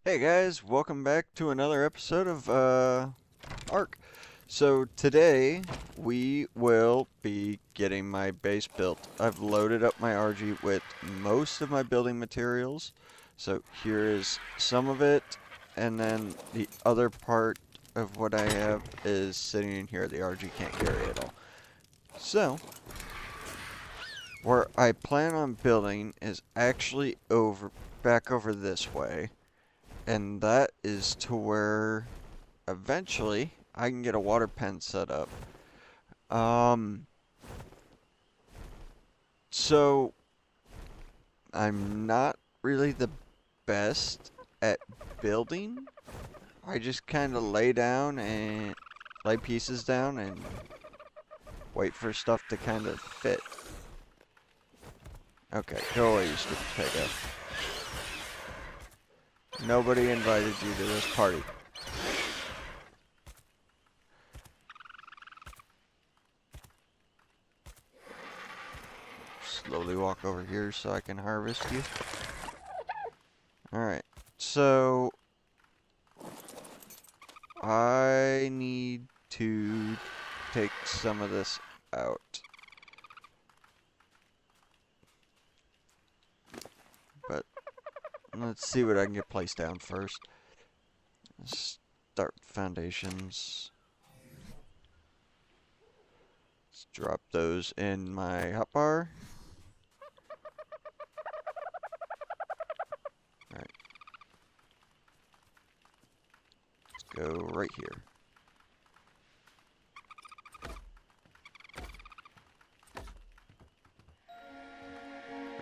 Hey guys, welcome back to another episode of Ark. So today we will be getting my base built. I've loaded up my RG with most of my building materials. So here is some of it, and then the other part of what I have is sitting in here. The RG can't carry it all. So where I plan on building is actually back over this way. And that is to where eventually I can get a water pen set up. Um, so I'm not really the best at building. I just kind of lay pieces down and wait for stuff to kind of fit. Okay, go away, you stupid pego. Nobody invited you to this party. Slowly walk over here so I can harvest you. Alright, so I need to take some of this out. But let's see what I can get placed down first. Let's start foundations. Let's drop those in my hotbar. Alright. Let's go right here.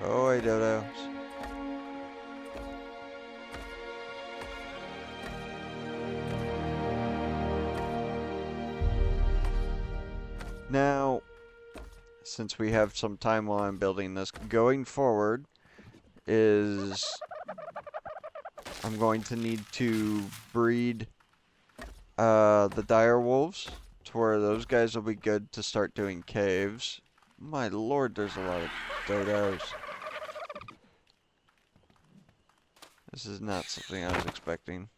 Oh, hey, dodos. Now, since we have some time while I'm building this, going forward is I'm going to need to breed the dire wolves to where those guys will be good to start doing caves. My lord, there's a lot of dodos. This is not something I was expecting.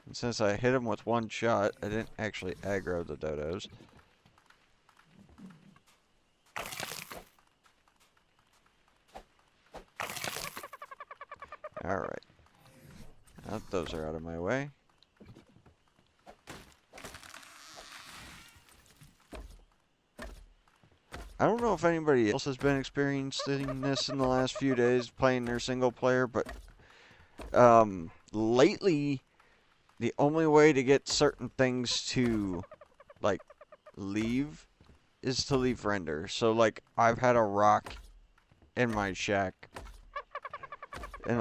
And since I hit him with one shot, I didn't actually aggro the dodos. Alright. Now that those are out of my way. I don't know if anybody else has been experiencing this in the last few days playing their single player, but lately the only way to get certain things to like leave is to leave render. So like I've had a rock in my shack in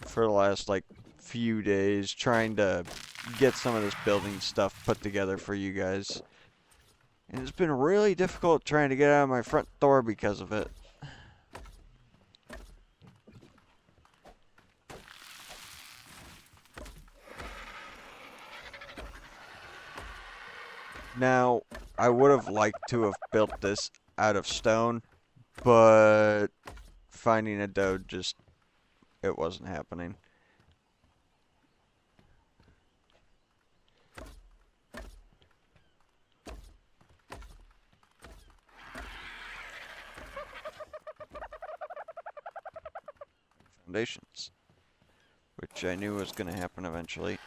for the last like few days trying to get some of this building stuff put together for you guys. And it's been really difficult trying to get out of my front door because of it. Now, I would have liked to have built this out of stone, but finding a doe it wasn't happening. Foundations, which I knew was going to happen eventually.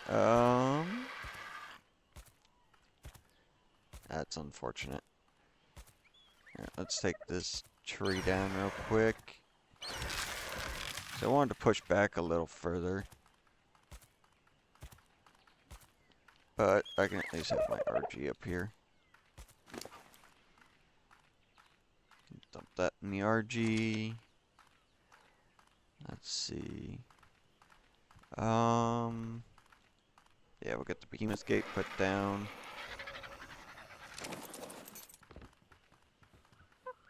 That's unfortunate. Alright, let's take this tree down real quick. So I wanted to push back a little further. But I can at least have my RG up here. Dump that in the RG. Let's see. Yeah, we'll get the behemoth gate put down.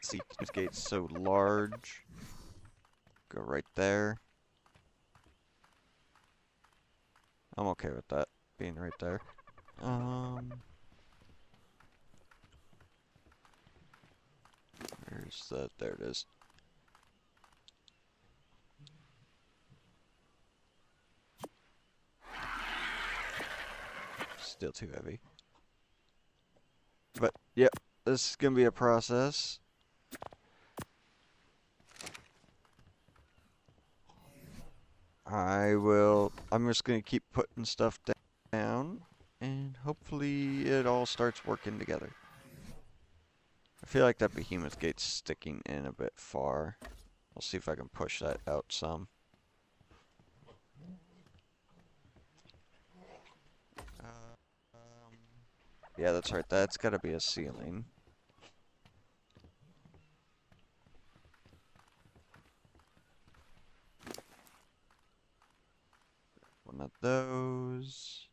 See, behemoth gate's so large. Go right there. I'm okay with that being right there. Where's that? There it is. still too heavy. But, yep, this is going to be a process. I'm just going to keep putting stuff down, and hopefully it all starts working together. I feel like that behemoth gate's sticking in a bit far. I'll see if I can push that out some. Yeah, that's right. That's got to be a ceiling. One of those.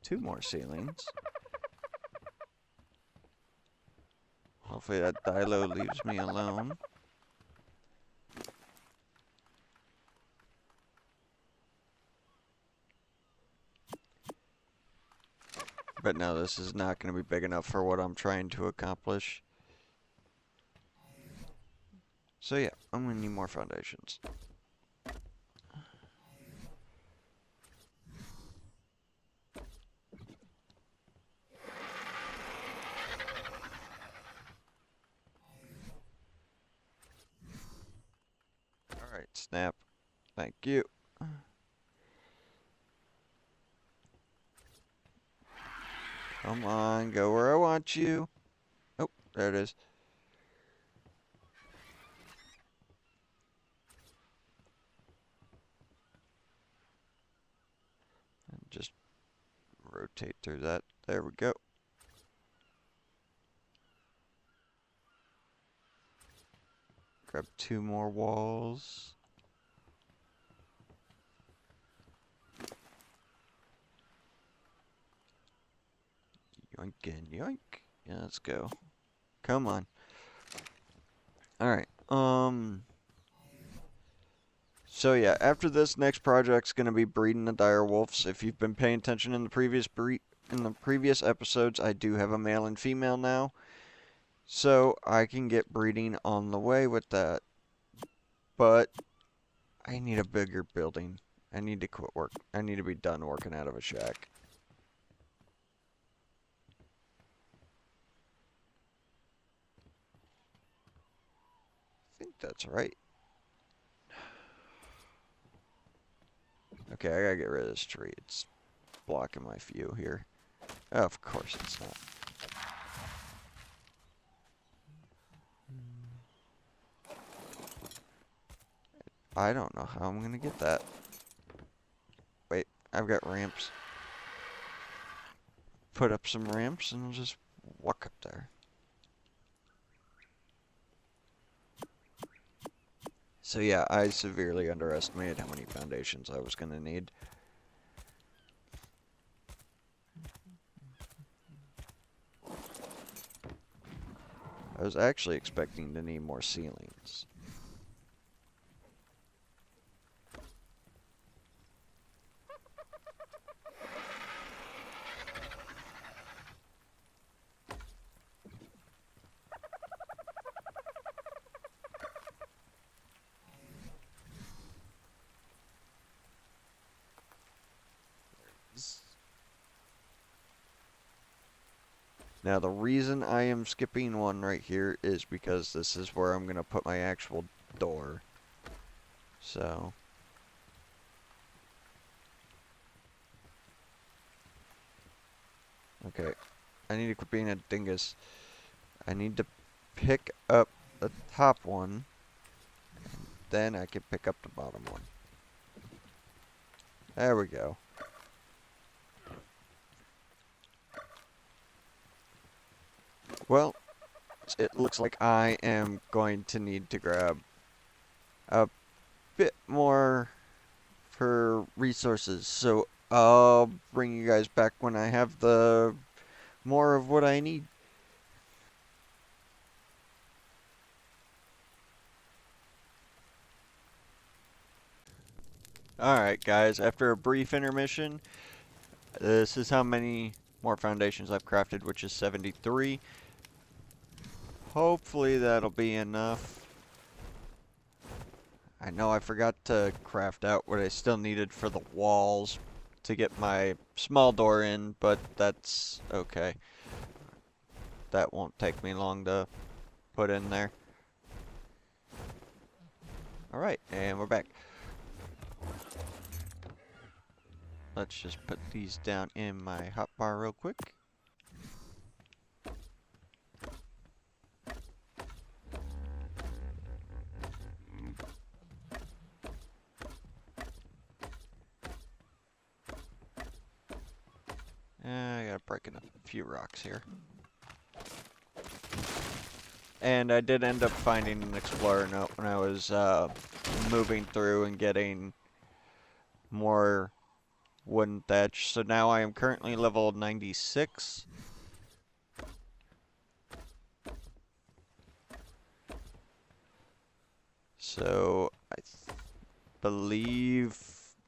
Two more ceilings. Hopefully that Dilo leaves me alone. But no, this is not going to be big enough for what I'm trying to accomplish. So yeah, I'm going to need more foundations. Alright, snap. Thank you. Come on, go where I want you. Oh, there it is. And just rotate through that. There we go. Grab two more walls. Yoink and yoink. Yeah, let's go. Come on. Alright, so yeah, after this, next project's gonna be breeding the dire wolves. If you've been paying attention in the previous episodes, I do have a male and female now. So I can get breeding on the way with that. But I need a bigger building. I need to quit work. I need to be done working out of a shack. I think that's right. Okay, I gotta get rid of this tree. It's blocking my view here. Oh, of course it's not. I don't know how I'm gonna get that. Wait, I've got ramps. Put up some ramps and I'll just walk up there. So yeah, I severely underestimated how many foundations I was gonna need. I was actually expecting to need more ceilings. Now the reason I am skipping one right here is because this is where I'm going to put my actual door. So. Okay. I need to quit being a dingus. I need to pick up the top one. Then I can pick up the bottom one. There we go. Well, it looks like I am going to need to grab a bit more for resources. So I'll bring you guys back when I have the more of what I need. Alright guys, after a brief intermission, this is how many more foundations I've crafted, which is 73. Hopefully that'll be enough. I know I forgot to craft out what I still needed for the walls to get my small door in, but that's okay. That won't take me long to put in there. Alright, and we're back. Let's just put these down in my hotbar real quick. I gotta break in a few rocks here. And I did end up finding an explorer note when I was moving through and getting more wooden thatch. So now I am currently level 96. So I believe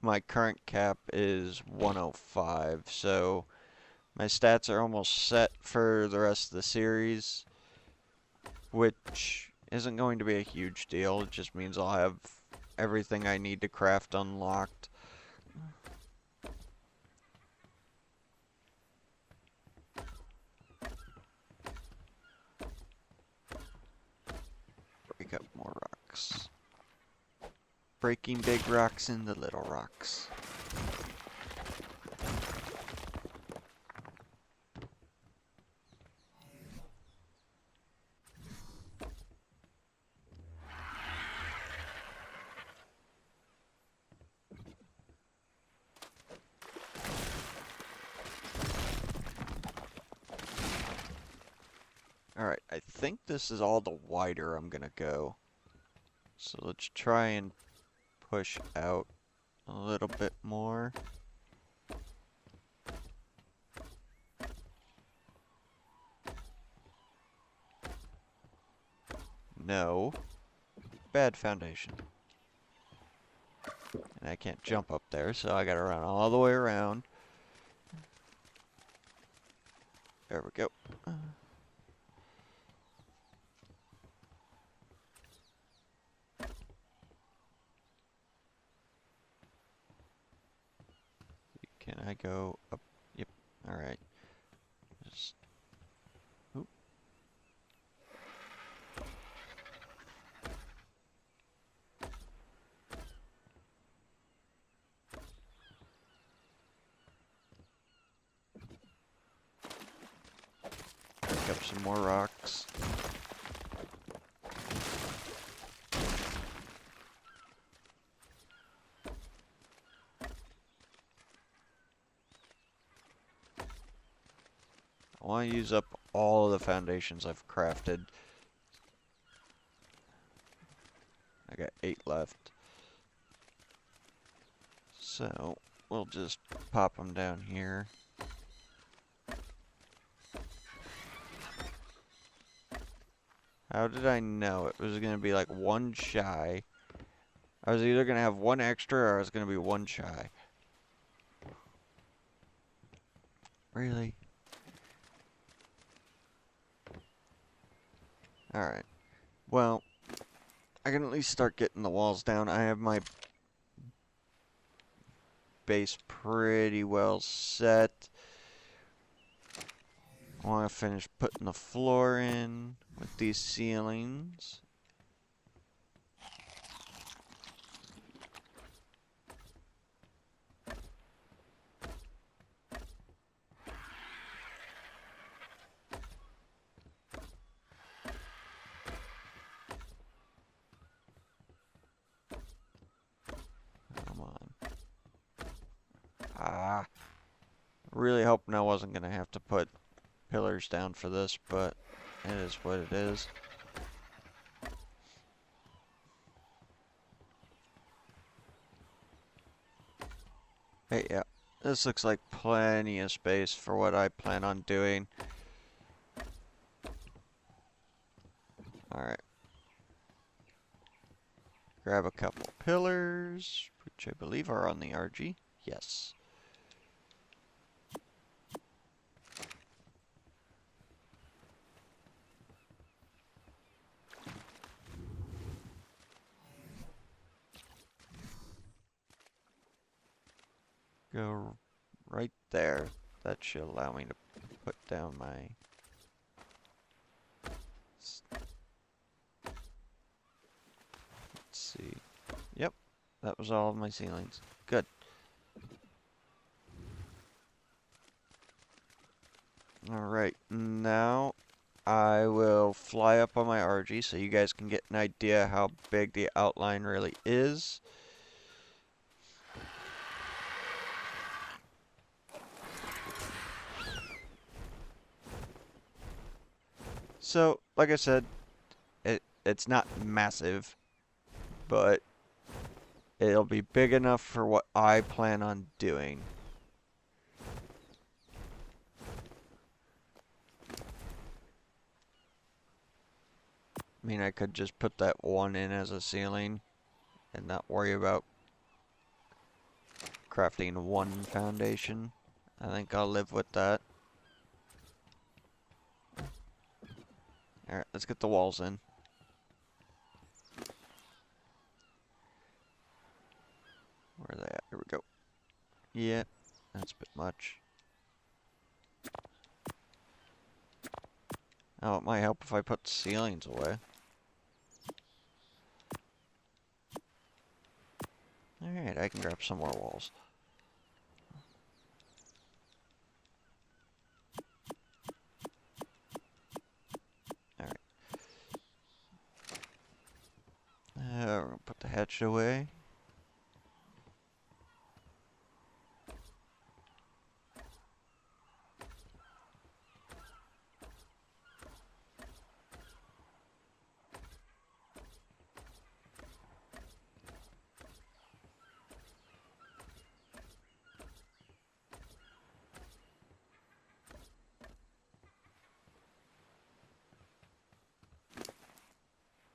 my current cap is 105. So my stats are almost set for the rest of the series, which isn't going to be a huge deal. It just means I'll have everything I need to craft unlocked. Break up more rocks. Breaking big rocks into little rocks. Alright, I think this is all the wider I'm gonna go. So let's try and push out a little bit more. No. Bad foundation. And I can't jump up there, so I gotta run all the way around. There we go. Can I go up? Yep. Alright. Just... Oop. Pick up some more rocks. I want to use up all of the foundations I've crafted. I got 8 left. So, we'll just pop them down here. How did I know it was going to be like 1 shy? I was either going to have 1 extra or I was going to be 1 shy. Really? Alright. Well, I can at least start getting the walls down. I have my base pretty well set. I want to finish putting the floor in with these ceilings. Come on. Ah. Really hoping I wasn't going to have to put pillars down for this, but it is what it is. Hey, yeah. This looks like plenty of space for what I plan on doing. Alright. Grab a couple pillars, which I believe are on the RG. Yes. go right there. That should allow me to put down my... Let's see. Yep, that was all of my ceilings. Good. Alright, now I will fly up on my RG so you guys can get an idea how big the outline really is. So, like I said, it's not massive, but it'll be big enough for what I plan on doing. I mean, I could just put that one in as a ceiling and not worry about crafting one foundation. I think I'll live with that. Alright, let's get the walls in. Where are they at? Here we go. Yeah, that's a bit much. Oh, it might help if I put ceilings away. Alright, I can grab some more walls. Alright. We're gonna put the hatch away.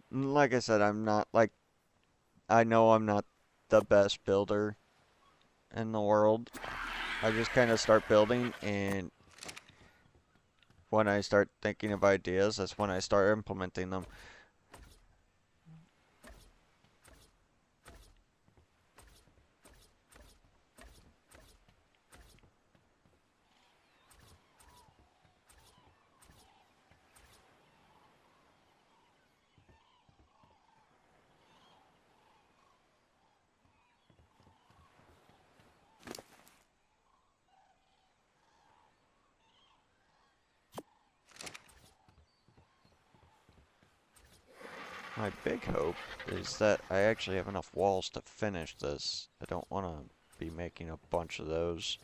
Like I said, I'm not like, I know I'm not the best builder in the world. I just kind of start building, and when I start thinking of ideas, that's when I start implementing them. My big hope is that I actually have enough walls to finish this. I don't want to be making a bunch of those.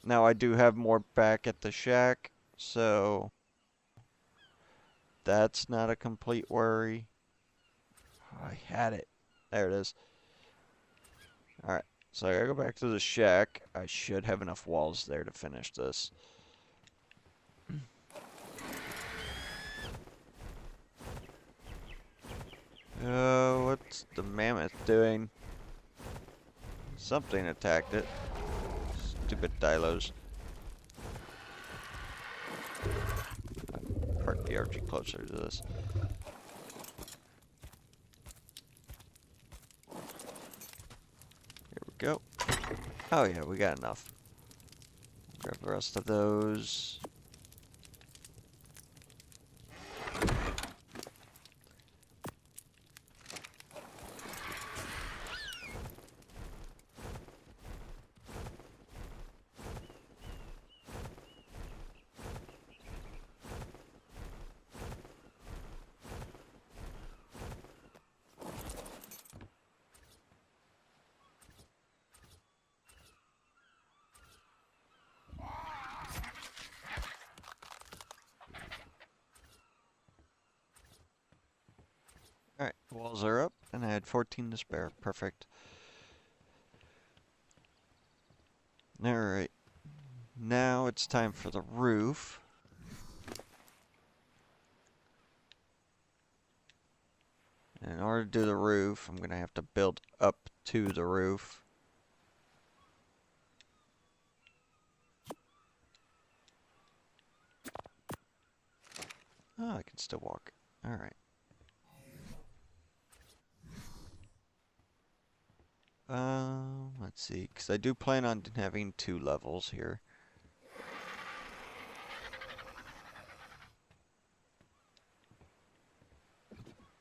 Now I do have more back at the shack, so that's not a complete worry. I had it. There it is. Alright, so I gotta go back to the shack. I should have enough walls there to finish this. Oh, what's the mammoth doing? Something attacked it. Stupid dilos. Park the RG closer to this. Here we go. Oh yeah, we got enough. Grab the rest of those. Alright, walls are up, and I had 14 to spare. Perfect. Alright. Now it's time for the roof. And in order to do the roof, I'm going to have to build up to the roof. Oh, I can still walk. Alright. Let's see, because I do plan on having 2 levels here.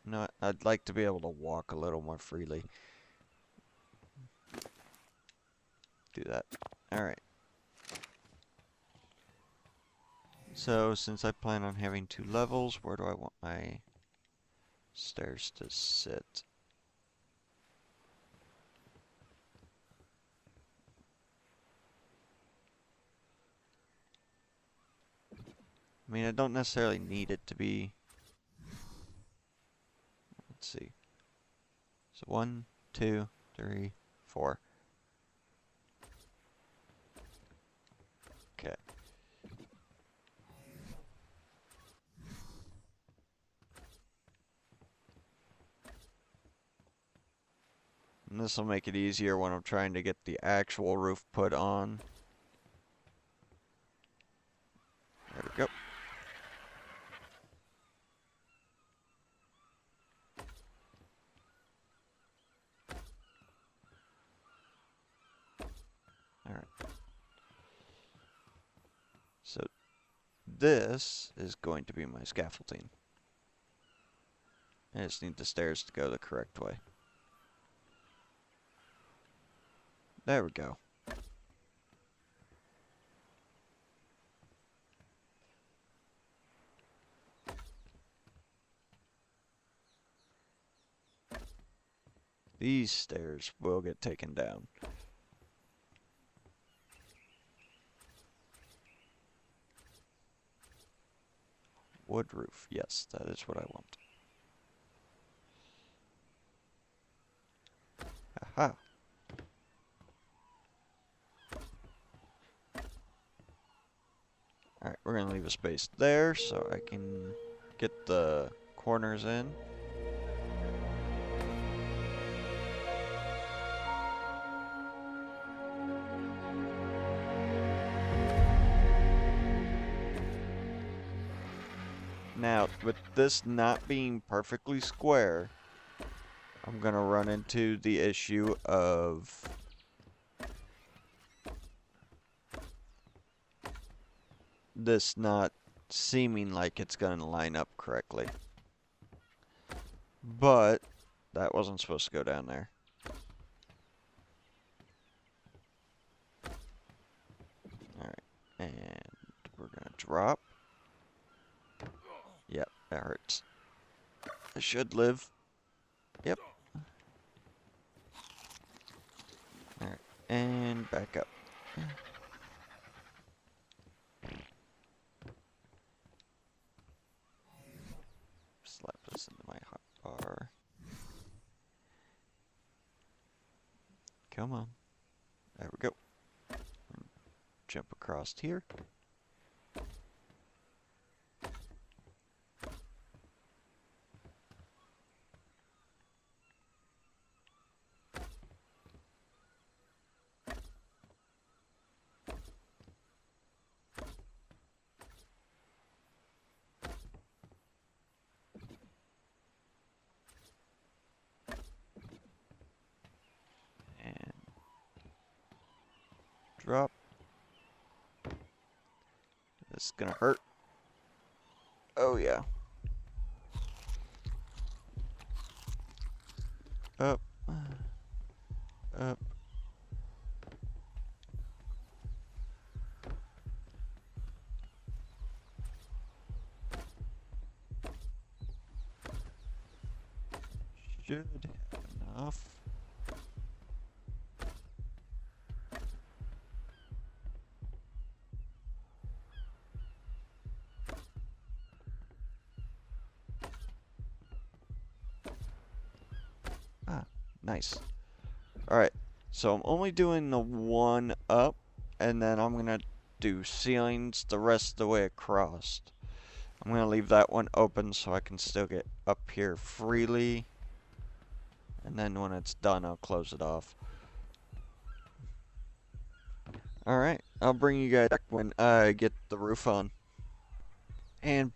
No, I'd like to be able to walk a little more freely. Do that. Alright. So, since I plan on having 2 levels, where do I want my stairs to sit? I mean, I don't necessarily need it to be... Let's see. So 1, 2, 3, 4. Okay. And this will make it easier when I'm trying to get the actual roof put on. There we go. Alright. So this is going to be my scaffolding. I just need the stairs to go the correct way. There we go. These stairs will get taken down. Wood roof. Yes, that is what I want. Aha. Alright, we're going to leave a space there so I can get the corners in. Now, with this not being perfectly square, I'm going to run into the issue of this not seeming like it's going to line up correctly. But that wasn't supposed to go down there. Alright, and we're going to drop. Yep, that hurts. I should live. Yep. Alright, and back up. Slap this into my hot bar. Come on. There we go. Jump across here. Drop. This is gonna hurt. Oh yeah. Up. Up. Should have enough. Nice. Alright, so I'm only doing the one up, and then I'm going to do ceilings the rest of the way across. I'm going to leave that one open so I can still get up here freely. And then when it's done, I'll close it off. Alright, I'll bring you guys back when I get the roof on. And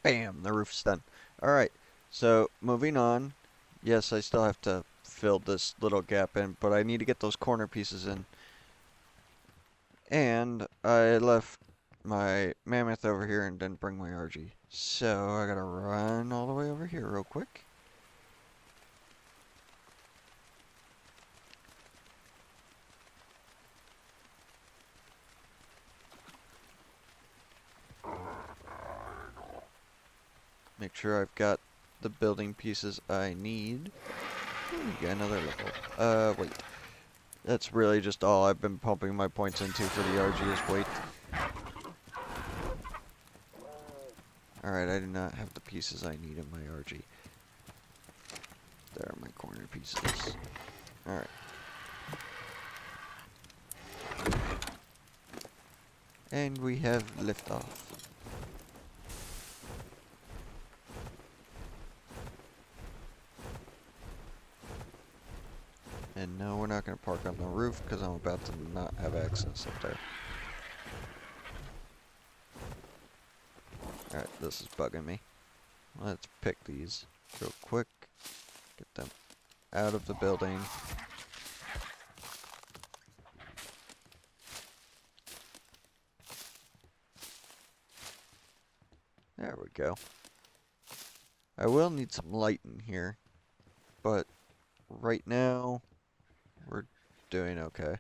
bam, the roof's done. Alright, so moving on. Yes, I still have to filled this little gap in, but I need to get those corner pieces in. And I left my mammoth over here and didn't bring my RG. So I gotta run all the way over here real quick. Make sure I've got the building pieces I need. Ooh, got another level. Wait. That's really just all I've been pumping my points into for the RG is weight. Alright, I do not have the pieces I need in my RG. There are my corner pieces. Alright. And we have liftoff. And no, we're not going to park on the roof because I'm about to not have access up there. Alright, this is bugging me. Let's pick these real quick. Get them out of the building. There we go. I will need some light in here, but right now we're doing okay.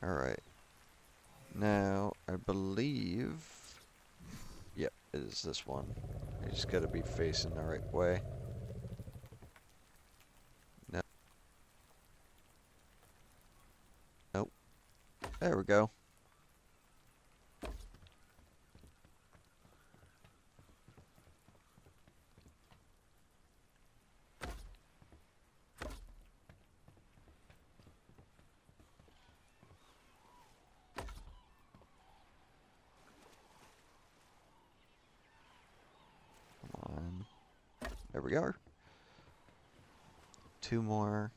Alright. Now, I believe... Yep, it is this one. I just gotta be facing the right way. No. Nope. There we go. There we are. Two more.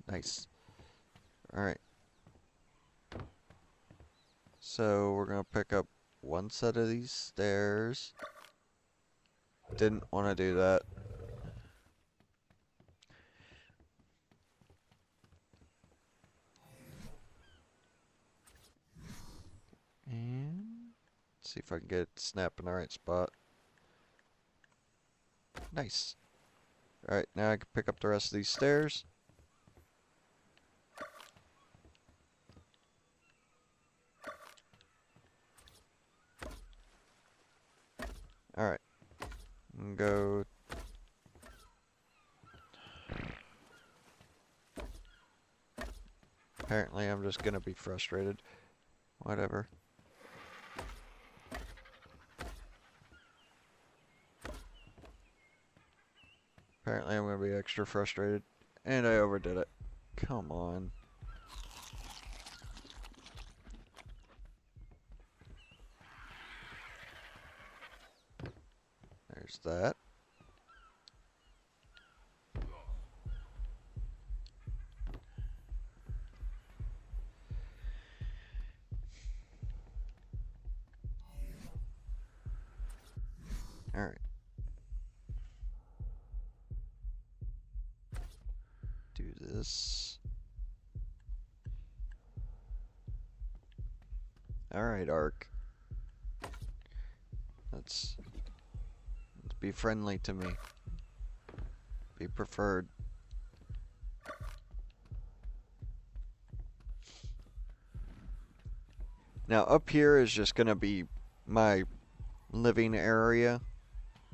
Nice. Alright. So we're gonna pick up one set of these stairs. Didn't want to do that. And see if I can get it to snap in the right spot. Nice. Alright, now I can pick up the rest of these stairs. Alright. And go. Apparently I'm just gonna be frustrated. Whatever. Apparently I'm going to be extra frustrated. And I overdid it. Come on. There's that. Alright. Do this. Alright, Ark. Let's be friendly to me. Be preferred. Now up here is just gonna be my living area.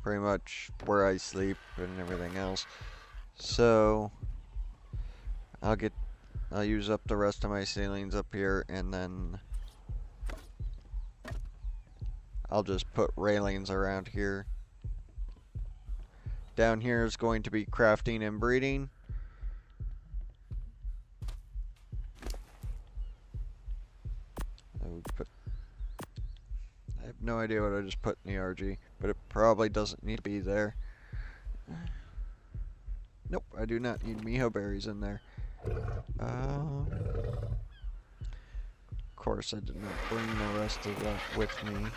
Pretty much where I sleep and everything else. So I'll use up the rest of my ceilings up here, and then I'll just put railings around here. Down here is going to be crafting and breeding. I have no idea what I just put in the RG, but it probably doesn't need to be there. Nope, I do not need Miho berries in there. course, I did not bring the rest of that with me.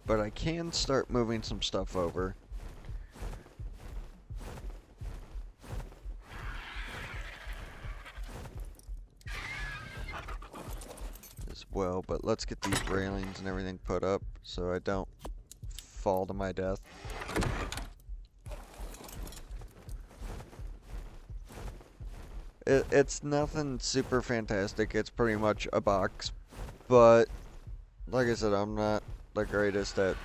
But I can start moving some stuff over. As well, but let's get these railings and everything put up so I don't fall to my death. It's nothing super fantastic. It's pretty much a box, but like I said, I'm not the greatest at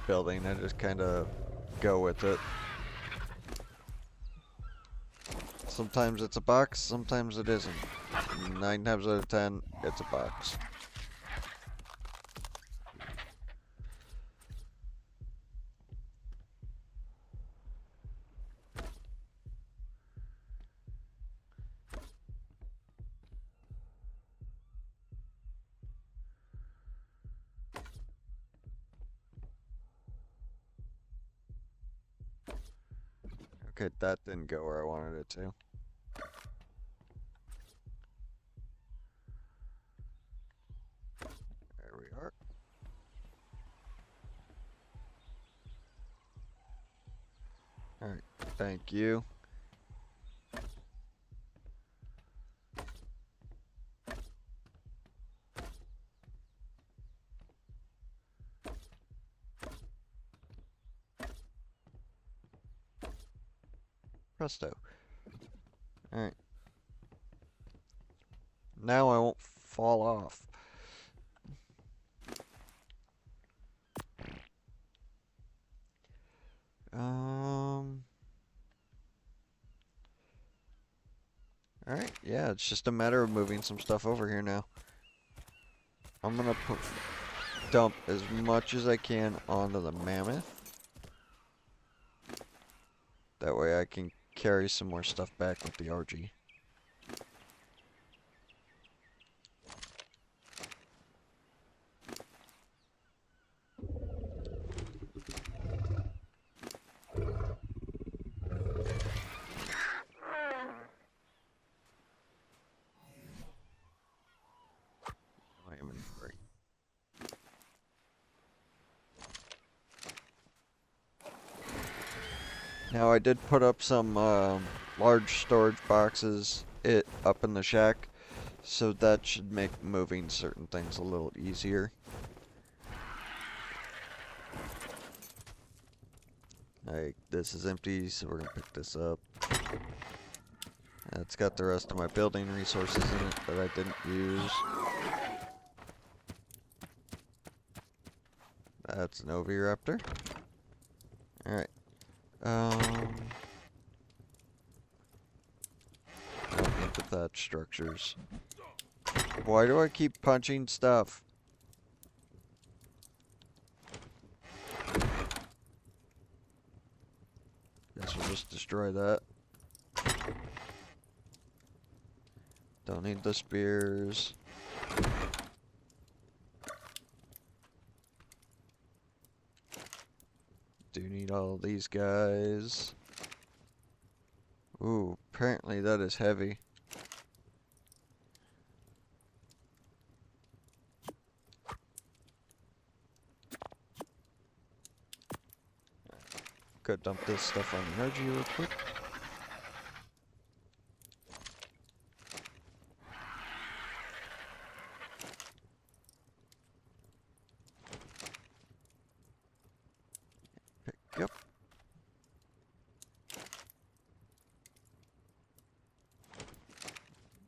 building. I just kind of go with it. Sometimes it's a box, sometimes it isn't. 9 times out of 10, it's a box. Okay, that didn't go where I wanted it to. There we are. Alright, thank you. Presto. Alright. Now I won't fall off. Alright, yeah, it's just a matter of moving some stuff over here now. I'm gonna dump as much as I can onto the mammoth. That way I can carry some more stuff back with the RG. My inventory. Now I did put up some large storage boxes up in the shack, so that should make moving certain things a little easier. Like, this is empty, so we're gonna pick this up. It's got the rest of my building resources in it that I didn't use. That's an Oviraptor. Alright. Don't need the thatch structures. Why do I keep punching stuff? Guess we'll just destroy that. Don't need the spears. Do need all these guys. Ooh, apparently that is heavy. Go dump this stuff on the energy real quick. Pick up.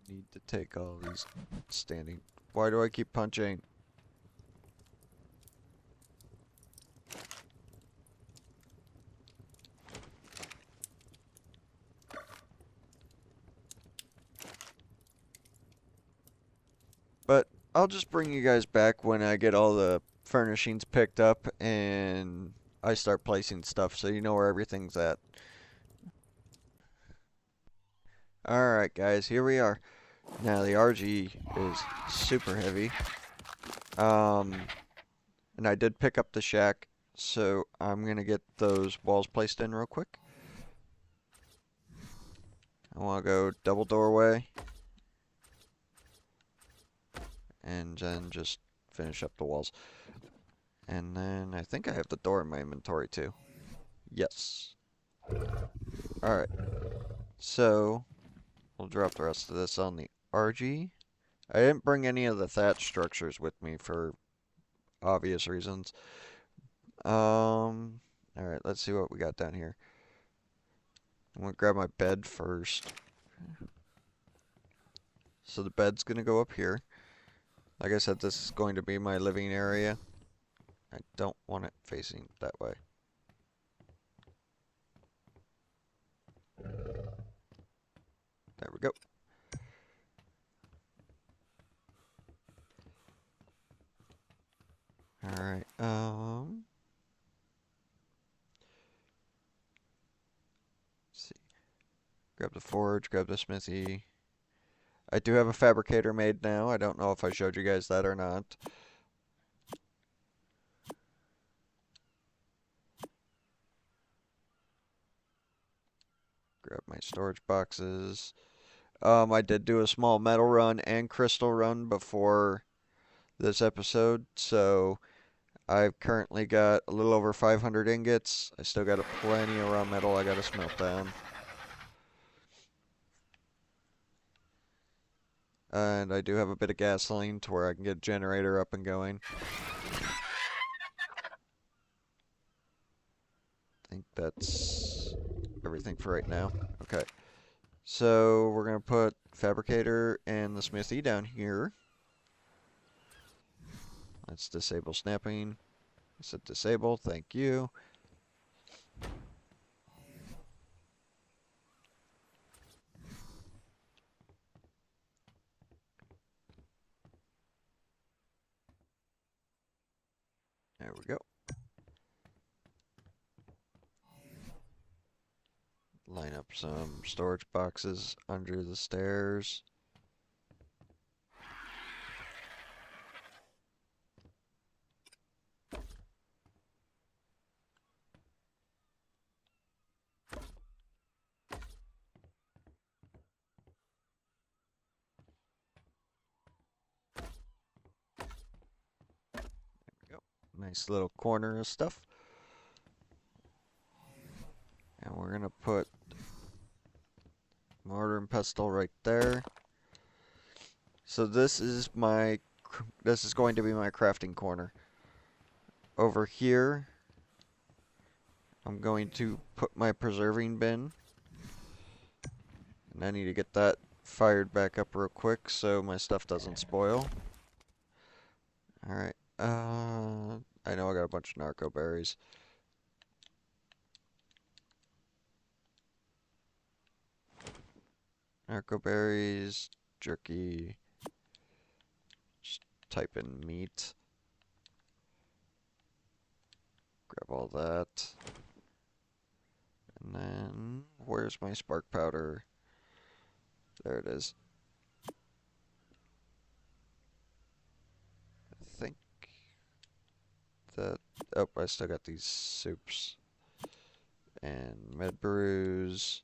Need to take all these standing. Why do I keep punching? But I'll just bring you guys back when I get all the furnishings picked up and I start placing stuff so you know where everything's at. Alright guys, here we are. Now the RG is super heavy. And I did pick up the shack, So I'm gonna get those walls placed in real quick. I want to go double doorway, and then just finish up the walls. And then I think I have the door in my inventory too. Yes. Alright, so we'll drop the rest of this on the RG. I didn't bring any of the thatch structures with me for obvious reasons. Alright, let's see what we got down here. I'm gonna grab my bed first. So the bed's gonna go up here. Like I said, this is going to be my living area. I don't want it facing that way. There we go. Alright, let's see. Grab the forge, grab the smithy. I do have a fabricator made now. I don't know if I showed you guys that or not. Grab my storage boxes. I did do a small metal run and crystal run before this episode, so I've currently got a little over 500 ingots. I still got plenty of raw metal I gotta smelt down. And I do have a bit of gasoline to where I can get a generator up and going. I think that's everything for right now. Okay. So we're going to put fabricator and the smithy down here. Let's disable snapping. I said disable, thank you. There we go. Line up some storage boxes under the stairs. Nice little corner of stuff. And we're going to put mortar and pestle right there. So this is going to be my crafting corner. Over here, I'm going to put my preserving bin. And I need to get that fired back up real quick so my stuff doesn't spoil. Alright, I know I got a bunch of narco berries. Narco berries, jerky, just type in meat. Grab all that. And then, where's my spark powder? There it is. I think that, oh, I still got these soups. And med brews.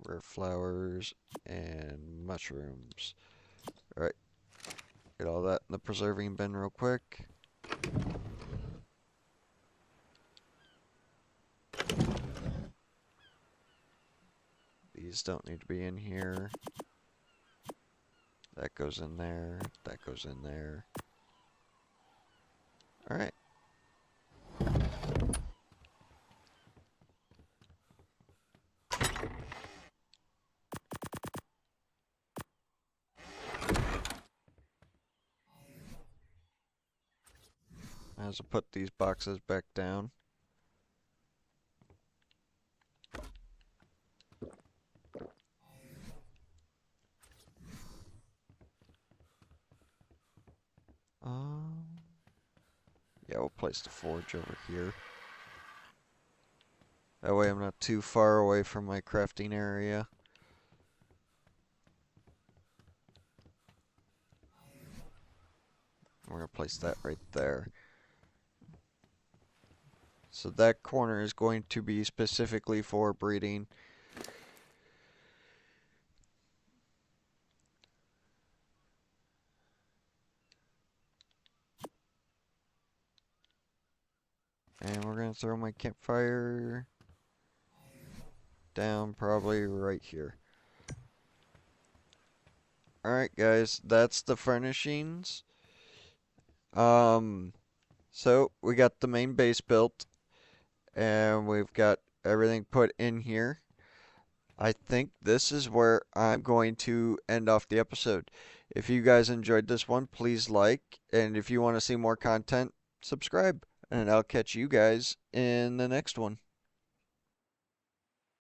Rare flowers and mushrooms. Alright. Get all that in the preserving bin real quick. These don't need to be in here. That goes in there. That goes in there. Alright. As I put these boxes back down. Yeah, we'll place the forge over here. That way I'm not too far away from my crafting area. We're going to place that right there. So that corner is going to be specifically for breeding. And we're going to throw my campfire down probably right here. Alright guys, that's the furnishings. So we got the main base built, and we've got everything put in here. I think this is where I'm going to end off the episode. If you guys enjoyed this one, please like, and if you want to see more content, subscribe, and I'll catch you guys in the next one.